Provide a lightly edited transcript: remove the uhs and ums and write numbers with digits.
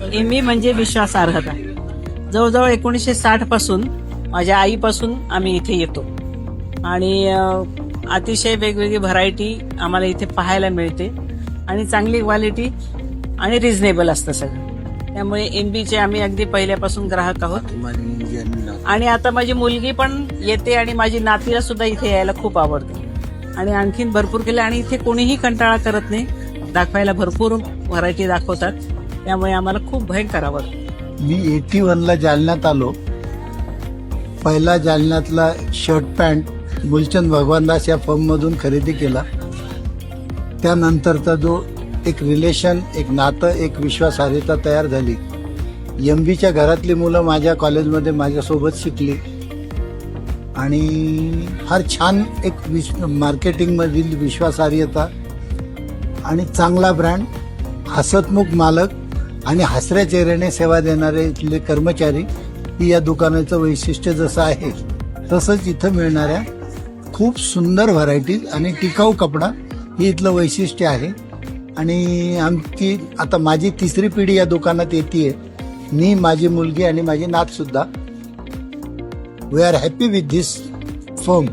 MB म्हणजे विश्वासार्हता. जवळजवळ 1960 पासून माझ्या आईपासून आम्ही इथे येतो आणि अतिशय वेगवेगळी व्हरायटी आम्हाला इथे पाहायला मिळते आणि चांगली क्वालिटी आणि रिझनेबल असतं सगळं. त्यामुळे एमबीचे आम्ही अगदी पहिल्यापासून ग्राहक आहोत आणि आता माझी मुलगी पण येते आणि माझी नातीला सुद्धा इथे यायला खूप आवडते आणि आणखीन भरपूर केलं आणि इथे कोणीही कंटाळा करत नाही. दाखवायला भरपूर व्हरायटी दाखवतात, त्यामुळे आम्हाला खूप भयंकर आवडतं. मी 81ला जालन्यात आलो. पहिला जालन्यातला शर्ट पॅन्ट मुलचंद भगवानदास या फर्ममधून खरेदी केला. त्यानंतरचा जो एक रिलेशन, एक नातं, एक विश्वासार्हता तयार झाली. एमबीच्या घरातली मुलं माझ्या कॉलेजमध्ये माझ्यासोबत शिकली आणि फार छान एक मार्केटिंगमधील विश्वासार्हता आणि चांगला ब्रँड, हसतमुख मालक आणि हसऱ्या चेहऱ्याने सेवा देणारे इथले कर्मचारी ही या दुकानाचं वैशिष्ट्य जसं आहे तसंच इथं मिळणाऱ्या खूप सुंदर व्हरायटीज आणि टिकाऊ कपडा ही इथलं वैशिष्ट्य आहे. आणि आमची आता माझी 3री पिढी या दुकानात येते. मी, माझी मुलगी आणि माझी नात सुद्धा. We are happy with this firm.